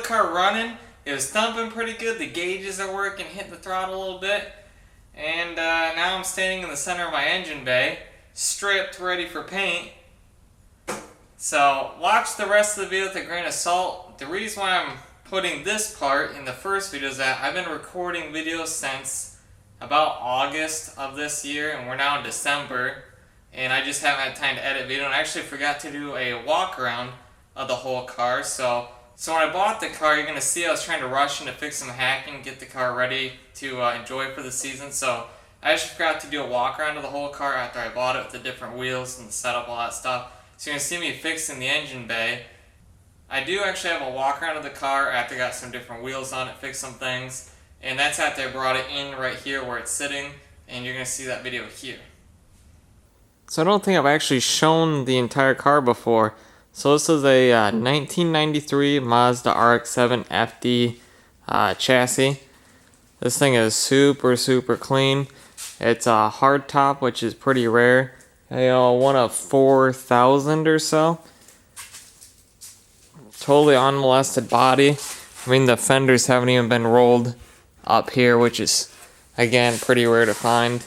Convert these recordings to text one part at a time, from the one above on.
car running. It was thumping pretty good. The gauges are working, hitting the throttle a little bit. And now I'm standing in the center of my engine bay, stripped, ready for paint. So watch the rest of the video with a grain of salt. The reason why I'm putting this part in the first video is that I've been recording videos since about August of this year, and we're now in December, and I just haven't had time to edit video, and I actually forgot to do a walk around of the whole car. So when I bought the car, you're going to see I was trying to rush in to fix some hacking, get the car ready to enjoy for the season. So I actually forgot to do a walk around of the whole car after I bought it with the different wheels and the setup, all that stuff. So you're going to see me fixing the engine bay. I do actually have a walk around of the car after I got some different wheels on it, fixed some things. And that's after I brought it in right here where it's sitting. And you're going to see that video here. So I don't think I've actually shown the entire car before. So this is a 1993 Mazda RX7 FD chassis. This thing is super clean. It's a hard top, which is pretty rare. One of 4,000 or so. Totally unmolested body. I mean, the fenders haven't even been rolled up here, which is, again, pretty rare to find.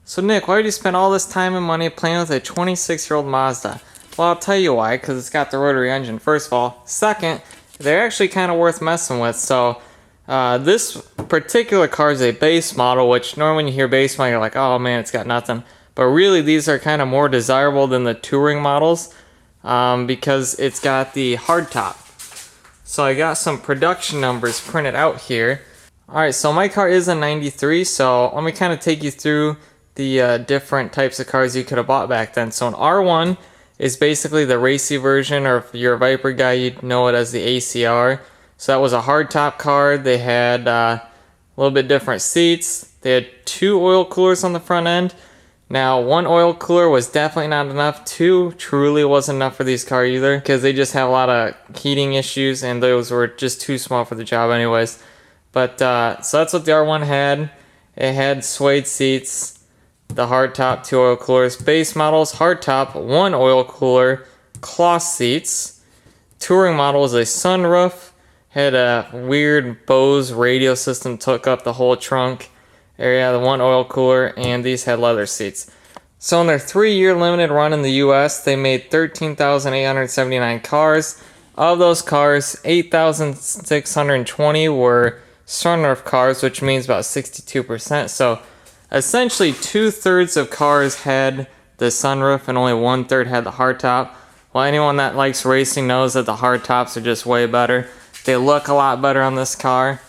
So Nick, why did you spend all this time and money playing with a 26-year-old Mazda? Well, I'll tell you why, because it's got the rotary engine, first of all. Second, they're actually kind of worth messing with. So this particular car is a base model, which normally when you hear base model, you're like, oh man, it's got nothing. But really, these are kind of more desirable than the touring models because it's got the hardtop. So I got some production numbers printed out here. Alright, so my car is a 93, so let me kind of take you through the different types of cars you could have bought back then. So an R1 is basically the racy version, or if you're a Viper guy, you'd know it as the ACR. So that was a hardtop car. They had a little bit different seats. They had 2 oil coolers on the front end. Now, 1 oil cooler was definitely not enough. 2 truly wasn't enough for these cars either, because they just have a lot of heating issues, and those were just too small for the job anyways. But, so that's what the R1 had. It had suede seats, the hardtop, 2 oil coolers. Base models, hardtop, 1 oil cooler, cloth seats. Touring model was a sunroof, had a weird Bose radio system, took up the whole trunk area, the 1 oil cooler, and these had leather seats. So in their 3-year limited run in the US, they made 13,879 cars. Of those cars, 8,620 were sunroof cars, which means about 62%. So essentially 2/3 of cars had the sunroof and only 1/3 had the hardtop. Well, anyone that likes racing knows that the hardtops are just way better. They look a lot better on this car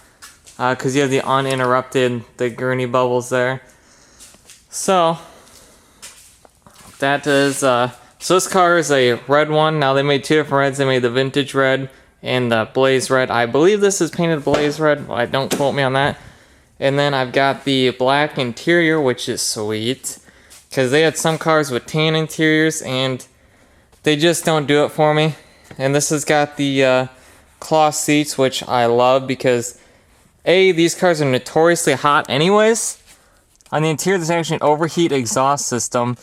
because you have the uninterrupted, the gurney bubbles there. So that is, so this car is a red one. Now they made 2 different reds. They made the vintage red and the blaze red. I believe this is painted blaze red. Well, don't quote me on that. And then I've got the black interior, which is sweet, because they had some cars with tan interiors and they just don't do it for me. And this has got the cloth seats, which I love because these cars are notoriously hot anyways. On the interior, there's actually an overheat exhaust system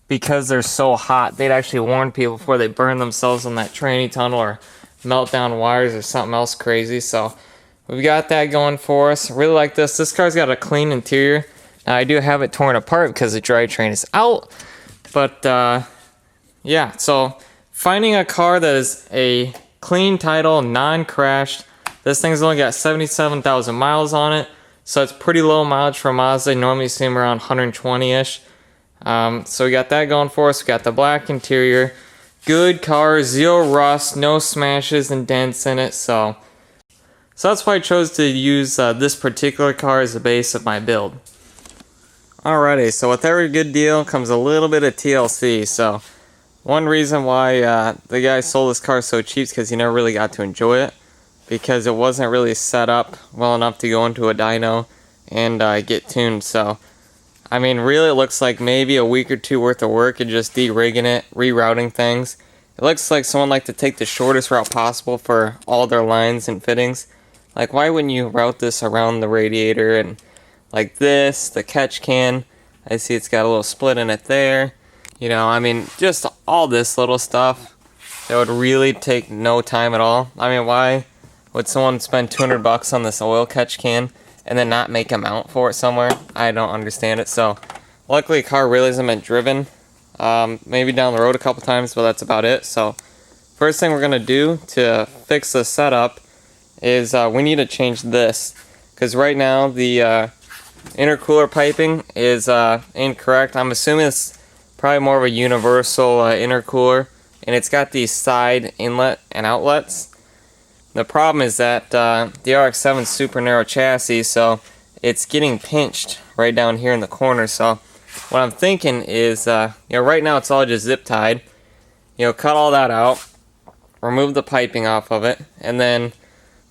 because they're so hot. They'd actually warn people before they burn themselves on that tranny tunnel or melt down wires or something else crazy. So we've got that going for us. I really like this. This car's got a clean interior. Now I do have it torn apart because the drivetrain is out. But yeah, so finding a car that is a clean title, non-crashed. This thing's only got 77,000 miles on it, so it's pretty low mileage for Mazda. Normally you see them around 120-ish. So we got that going for us. We got the black interior. Good car, 0 rust, no smashes and dents in it. So that's why I chose to use this particular car as the base of my build. Alrighty, so with every good deal comes a little bit of TLC. So one reason why the guy sold this car so cheap is because he never really got to enjoy it, because it wasn't really set up well enough to go into a dyno and get tuned. So I mean, really it looks like maybe a week or 2 worth of work and just de-rigging it, rerouting things. It looks like someone liked to take the shortest route possible for all their lines and fittings. Like, why wouldn't you route this around the radiator and like this, the catch can? I see it's got a little split in it there. You know, I mean, just all this little stuff that would really take no time at all. I mean, why would someone spend 200 bucks on this oil catch can and then not make a mount for it somewhere? I don't understand it. So luckily the car really hasn't been driven. Maybe down the road a couple times, but that's about it. So first thing we're gonna do to fix the setup is we need to change this, because right now the intercooler piping is incorrect. I'm assuming it's probably more of a universal intercooler, and it's got these side inlet and outlets. The problem is that the RX7 is super narrow chassis, so it's getting pinched right down here in the corner. So what I'm thinking is, right now it's all just zip tied. Cut all that out, remove the piping off of it, and then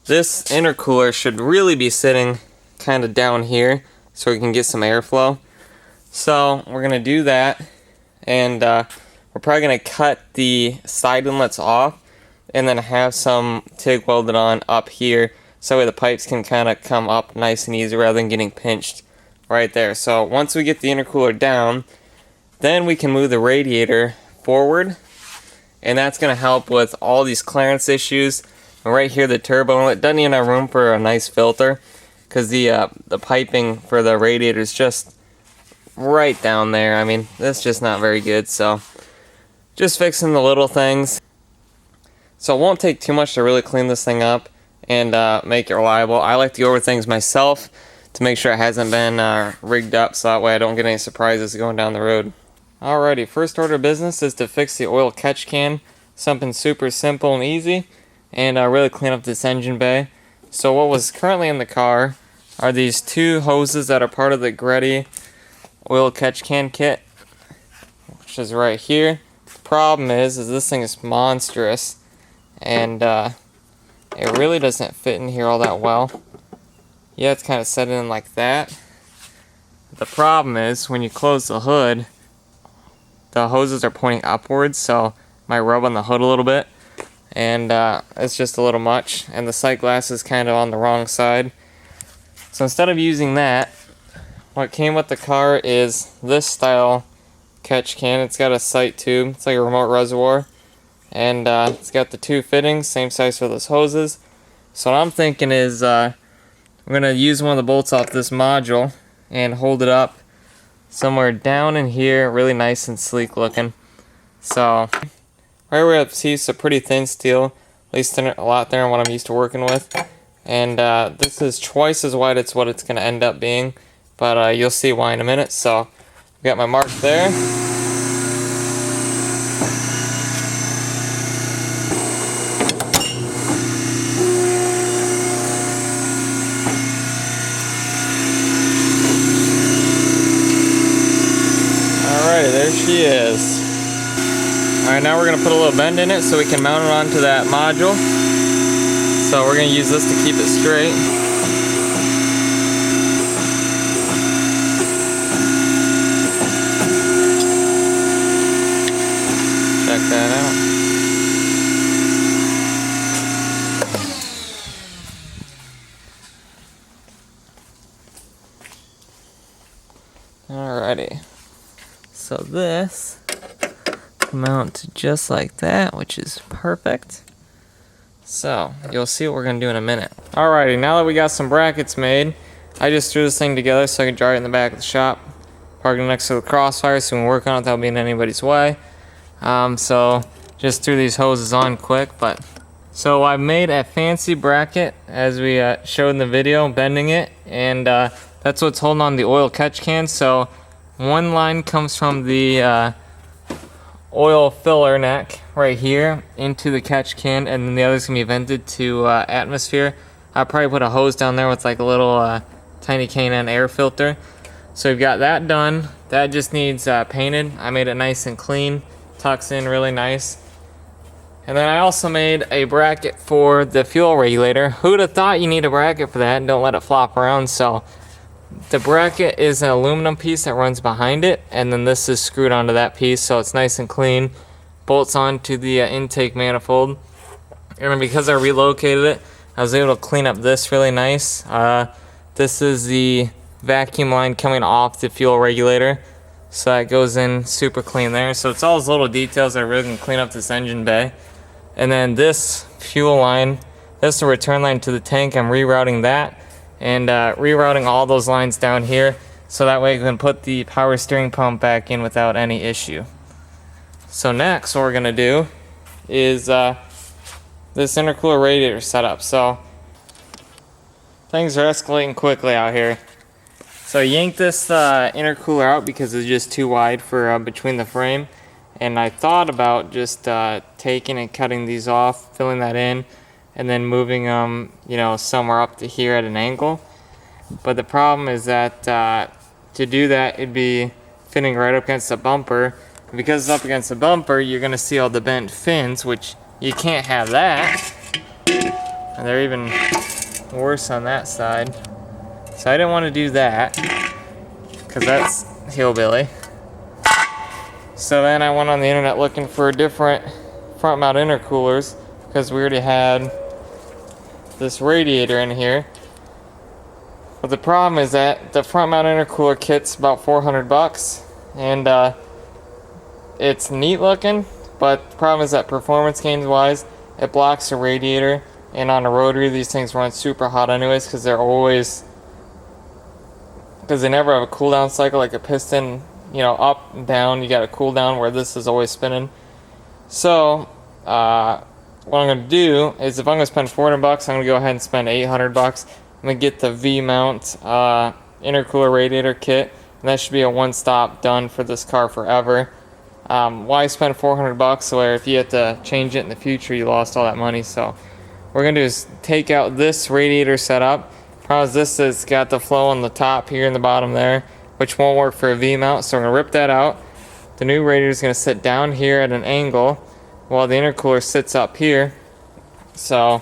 this intercooler should really be sitting kind of down here so we can get some airflow. So we're gonna do that, and we're probably gonna cut the side inlets off and then have some TIG welded on up here, so that way the pipes can kind of come up nice and easy rather than getting pinched right there. So once we get the intercooler down, then we can move the radiator forward, and that's going to help with all these clearance issues. And right here, the turbo inlet doesn't even have room for a nice filter, because the piping for the radiator is just right down there. I mean, that's just not very good. So just fixing the little things. So it won't take too much to really clean this thing up and make it reliable. I like to go over things myself to make sure it hasn't been rigged up, so that way I don't get any surprises going down the road. Alrighty, first order of business is to fix the oil catch can. Something super simple and easy, and really clean up this engine bay. So what was currently in the car are these two hoses that are part of the Greddy oil catch can kit, which is right here. The problem is this thing is monstrous, and it really doesn't fit in here all that well. Yeah, it's kind of set in like that. The problem is when you close the hood, the hoses are pointing upwards, so it might rub on the hood a little bit, and it's just a little much, and the sight glass is kind of on the wrong side. So instead of using that, what came with the car is this style catch can. It's got a sight tube, it's like a remote reservoir, and it's got the two fittings, same size for those hoses. So what I'm thinking is we're going to use one of the bolts off this module and hold it up somewhere down in here, really nice and sleek looking. So right where I see some pretty thin steel, at least a lot thinner than what I'm used to working with. And this is twice as wide as what it's going to end up being, but you'll see why in a minute. So I've got my mark there. There she is. Alright, now we're going to put a little bend in it so we can mount it onto that module. So we're going to use this to keep it straight. Check that out. Alrighty. So this mounts just like that, which is perfect. So you'll see what we're gonna do in a minute. Alrighty, now that we got some brackets made, I just threw this thing together so I can dry it in the back of the shop. Park it next to the crossfire so we can work on it without being in anybody's way. So just threw these hoses on quick, but so I made a fancy bracket as we showed in the video, bending it, and that's what's holding on the oil catch can. So one line comes from the oil filler neck right here into the catch can, and then the other's gonna be vented to atmosphere. I'll probably put a hose down there with like a little tiny K&N air filter. So we've got that done. That just needs painted. I made it nice and clean, tucks in really nice. And then I also made a bracket for the fuel regulator. Who'd have thought you need a bracket for that and don't let it flop around? So the bracket is an aluminum piece that runs behind it, and then this is screwed onto that piece, so it's nice and clean. Bolts onto the intake manifold. And because I relocated it, I was able to clean up this really nice. This is the vacuum line coming off the fuel regulator, so that goes in super clean there. So it's all those little details that really can clean up this engine bay. And then this fuel line This is the return line to the tank. I'm rerouting that and rerouting all those lines down here so that way I can put the power steering pump back in without any issue. So next what we're going to do is this intercooler radiator setup. So things are escalating quickly out here. So I yanked this intercooler out because it's just too wide for between the frame, and I thought about just taking and cutting these off, filling that in, and then moving them, you know, somewhere up to here at an angle. But the problem is that to do that, it'd be fitting right up against the bumper. And because it's up against the bumper, you're gonna see all the bent fins, which you can't have that. And they're even worse on that side. So I didn't want to do that because that's hillbilly. So then I went on the internet looking for different front mount intercoolers because we already had this radiator in here. But the problem is that the front mount intercooler kit's about 400 bucks, and it's neat looking, but the problem is that performance gains wise, it blocks the radiator, and on a rotary these things run super hot anyways because they never have a cool down cycle like a piston, you know, up and down. You got a cool down where this is always spinning. So what I'm gonna do is if I'm gonna spend 400 bucks, I'm gonna go ahead and spend 800 bucks. I'm gonna get the V-mount intercooler radiator kit, and that should be a one-stop done for this car forever. Why spend 400 bucks where if you have to change it in the future, you lost all that money? So what we're gonna do is take out this radiator setup. Problem is this has got the flow on the top here and the bottom there, which won't work for a V-mount, so we're going to rip that out. The new radiator is going to sit down here at an angle while the intercooler sits up here. So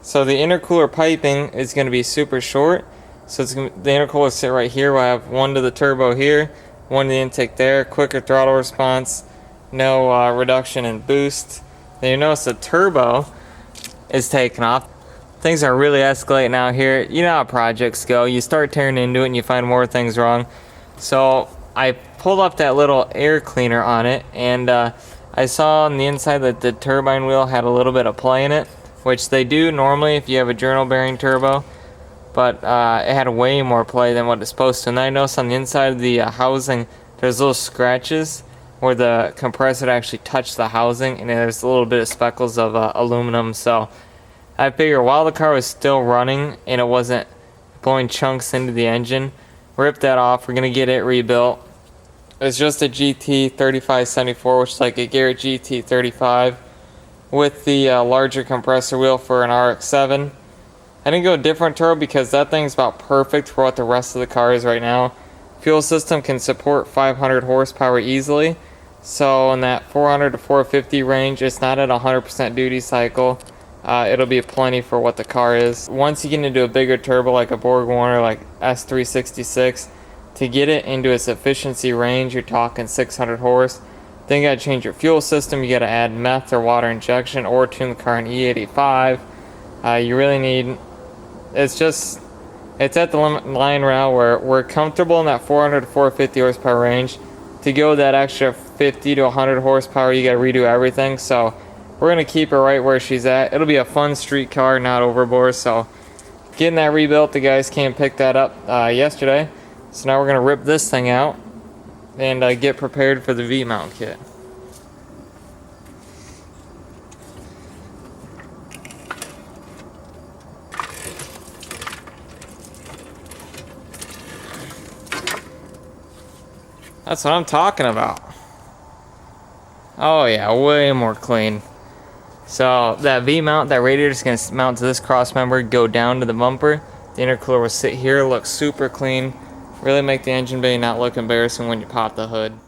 the intercooler piping is going to be super short. So the intercooler will sit right here. We'll have one to the turbo here, one to the intake there, quicker throttle response, no reduction in boost. Then you notice the turbo is taken off. Things are really escalating out here. You know how projects go. You start tearing into it and you find more things wrong. So I pulled up that little air cleaner on it, and I saw on the inside that the turbine wheel had a little bit of play in it, which they do normally if you have a journal bearing turbo, but it had way more play than what it's supposed to. And I noticed on the inside of the housing there's little scratches where the compressor actually touched the housing, and there's a little bit of speckles of aluminum. So I figure while the car was still running and it wasn't blowing chunks into the engine, rip that off. We're going to get it rebuilt. It's just a GT 3574, which is like a Garrett GT 35 with the larger compressor wheel for an RX7. I didn't go a different turbo because that thing's about perfect for what the rest of the car is right now. Fuel system can support 500 horsepower easily. So in that 400 to 450 range, it's not at 100% duty cycle. It'll be plenty for what the car is. Once you get into a bigger turbo like a Borg Warner, like S366, to get it into its efficiency range, you're talking 600 horse. Then you gotta change your fuel system. You gotta add meth or water injection or tune the car in E85. You really need, it's at the line now where we're comfortable in that 400 to 450 horsepower range. To go that extra 50 to 100 horsepower, you gotta redo everything. So we're going to keep her right where she's at. It'll be a fun street car, not overboard. So getting that rebuilt, the guys came and picked that up yesterday. So now we're going to rip this thing out and get prepared for the V-mount kit. That's what I'm talking about. Oh yeah, way more clean. So that V-mount, that radiator is going to mount to this cross member, go down to the bumper. The intercooler will sit here, look super clean, really make the engine bay not look embarrassing when you pop the hood.